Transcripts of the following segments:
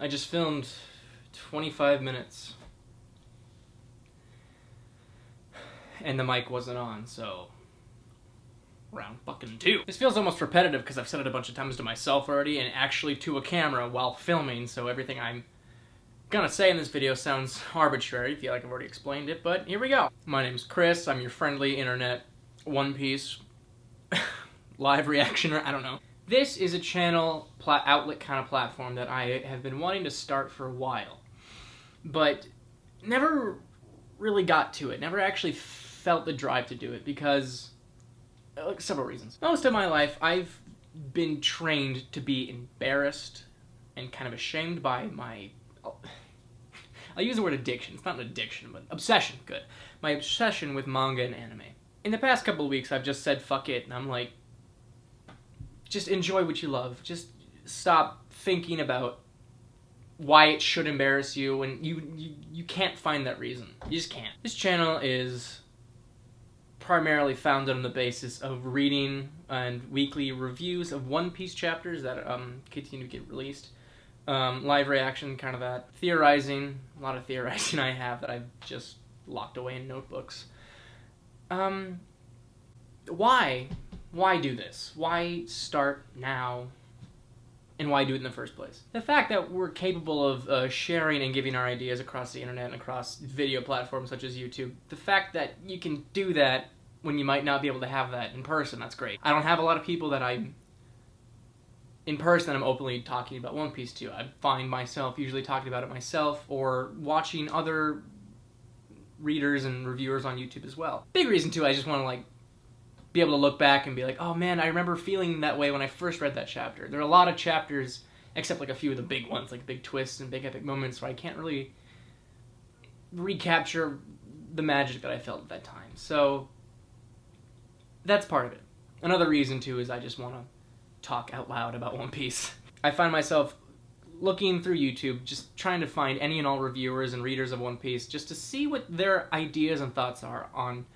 I just filmed 25 minutes. And the mic wasn't on, so round fucking 2. This feels almost repetitive because I've said it a bunch of times to myself already and actually to a camera while filming, so everything I'm gonna say in this video sounds arbitrary. I feel like I've already explained it, but here we go. My name's Chris. I'm your friendly internet One Piece live reactioner. I don't know. This is a channel outlet kind of platform that I have been wanting to start for a while, but never really got to it. Never actually felt the drive to do it because several reasons. Most of my life, I've been trained to be embarrassed and kind of ashamed by my... I'll use the word addiction. It's not an addiction, but obsession. Good. My obsession with manga and anime. In the past couple of weeks, I've just said fuck it, and I'm like, just enjoy what you love. Just stop thinking about why it should embarrass you, and you can't find that reason. You just can't. This channel is primarily founded on the basis of reading and weekly reviews of One Piece chapters that continue to get released. Live reaction, kind of that. Theorizing, a lot of theorizing I have that I've just locked away in notebooks. Why do this? Why start now? And why do it in the first place? The fact that we're capable of sharing and giving our ideas across the internet and across video platforms such as YouTube, the fact that you can do that when you might not be able to have that in person, that's great. I don't have a lot of people that I'm openly talking about One Piece to. I find myself usually talking about it myself or watching other readers and reviewers on YouTube as well. Big reason too, I just want to be able to look back and be like, oh man, I remember feeling that way when I first read that chapter. There are a lot of chapters, except a few of the big ones, like big twists and big epic moments, where I can't really recapture the magic that I felt at that time. So that's part of it. Another reason too is I just want to talk out loud about One Piece. I find myself looking through YouTube, just trying to find any and all reviewers and readers of One Piece, just to see what their ideas and thoughts are on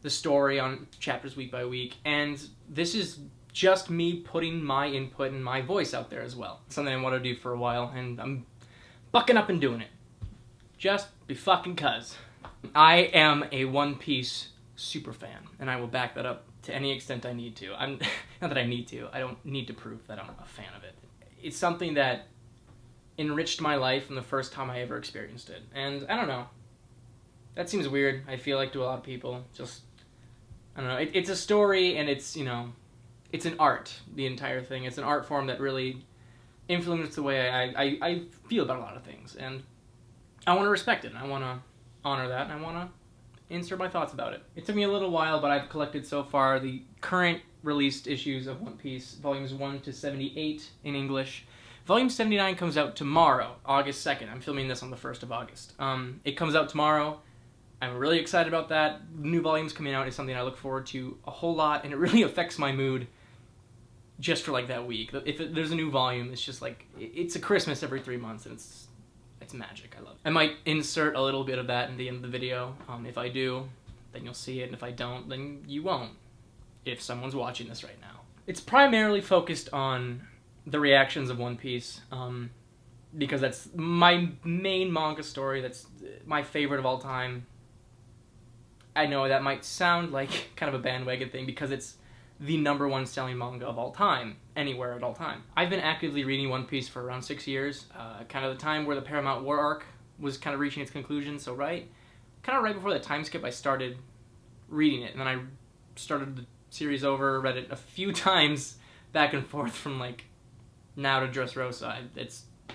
the story, on chapters week by week, and this is just me putting my input and my voice out there as well. Something I want to do for a while, and I'm bucking up and doing it. Just be fucking cuz. I am a One Piece super fan, and I will back that up to any extent I need to. Not that I need to, I don't need to prove that I'm a fan of it. It's something that enriched my life from the first time I ever experienced it, and I don't know. That seems weird, I feel like, to a lot of people. Just, I don't know, it's a story, and it's, it's an art, the entire thing. It's an art form that really influenced the way I feel about a lot of things, and I want to respect it, and I want to honor that, and I want to insert my thoughts about it. It took me a little while, but I've collected so far the current released issues of One Piece, volumes 1 to 78 in English. Volume 79 comes out tomorrow, August 2nd. I'm filming this on the 1st of August. It comes out tomorrow. I'm really excited about that. New volumes coming out is something I look forward to a whole lot, and it really affects my mood just for that week. If there's a new volume, it's just it's a Christmas every 3 months, and it's magic. I love it. I might insert a little bit of that in the end of the video. If I do, then you'll see it, and if I don't, then you won't, if someone's watching this right now. It's primarily focused on the reactions of One Piece, because that's my main manga story. That's my favorite of all time. I know that might sound like kind of a bandwagon thing because it's the #1 selling manga of all time, anywhere at all time. I've been actively reading One Piece for around 6 years, kind of the time where the Paramount War arc was kind of reaching its conclusion, so right before that time skip I started reading it, and then I started the series over, read it a few times back and forth from now to Dressrosa.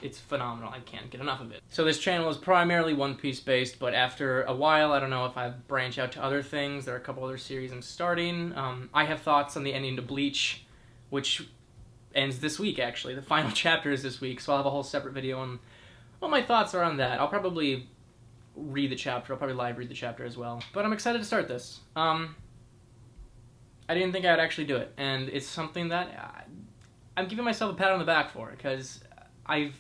It's phenomenal. I can't get enough of it. So this channel is primarily One Piece based, but after a while, I don't know if I branch out to other things. There are a couple other series I'm starting. I have thoughts on the ending to Bleach, which ends this week, actually. The final chapter is this week, so I'll have a whole separate video on what my thoughts are on that. I'll probably read the chapter. I'll probably live read the chapter as well. But I'm excited to start this. I didn't think I'd actually do it, and it's something that I'm giving myself a pat on the back for, because I've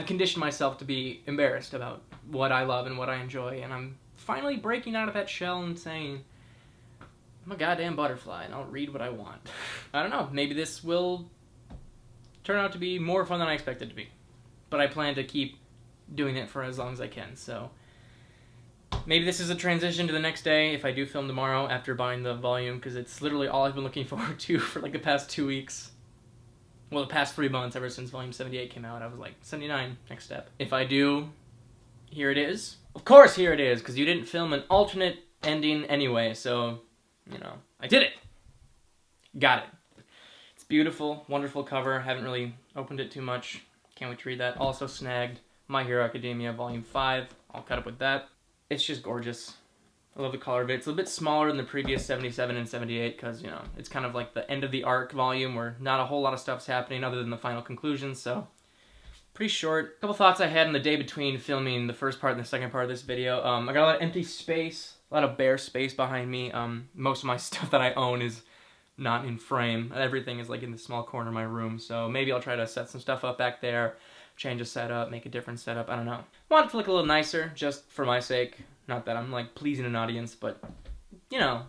conditioned myself to be embarrassed about what I love and what I enjoy, and I'm finally breaking out of that shell and saying, I'm a goddamn butterfly, and I'll read what I want. I don't know, maybe this will turn out to be more fun than I expected it to be. but I plan to keep doing it for as long as I can, so maybe this is a transition to the next day if I do film tomorrow after buying the volume, because it's literally all I've been looking forward to for like the past 2 weeks. Well, the past 3 months, ever since volume 78 came out. I was like, 79, next step. If I do, here it is. Of course, here it is, because you didn't film an alternate ending anyway, so, you know, I did it. Got it. It's beautiful, wonderful cover. Haven't really opened it too much. Can't wait to read that. Also snagged My Hero Academia Volume 5. I'll cut up with that. It's just gorgeous. I love the color of it. It's a little bit smaller than the previous 77 and 78 because, you know, it's kind of like the end of the arc volume where not a whole lot of stuff's happening other than the final conclusion, so pretty short. A couple thoughts I had in the day between filming the first part and the second part of this video. I got a lot of empty space, a lot of bare space behind me. Most of my stuff that I own is not in frame. Everything is like in the small corner of my room, so maybe I'll try to set some stuff up back there, change a setup, make a different setup, I don't know. Want it to look a little nicer, just for my sake. Not that I'm, like, pleasing an audience, but, you know,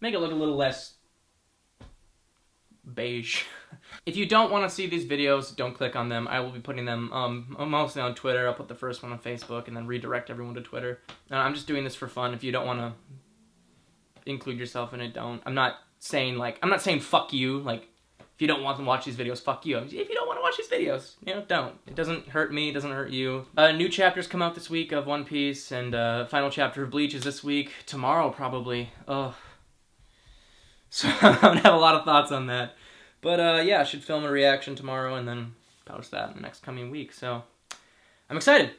make it look a little less beige. If you don't want to see these videos, don't click on them. I will be putting them mostly on Twitter. I'll put the first one on Facebook and then redirect everyone to Twitter. I'm just doing this for fun. If you don't want to include yourself in it, don't. I'm not saying fuck you, like, if you don't want to watch these videos, fuck you. If you don't want to watch these videos, you know, don't. It doesn't hurt me, it doesn't hurt you. New chapters come out this week of One Piece, and final chapter of Bleach is this week. Tomorrow, probably. Ugh. So I'm gonna have a lot of thoughts on that. But yeah, I should film a reaction tomorrow and then post that in the next coming week. So I'm excited,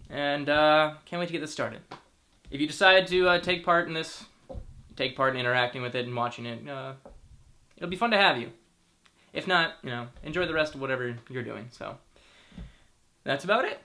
and can't wait to get this started. If you decide to take part in this, take part in interacting with it and watching it, it'll be fun to have you. If not, you know, enjoy the rest of whatever you're doing. So that's about it.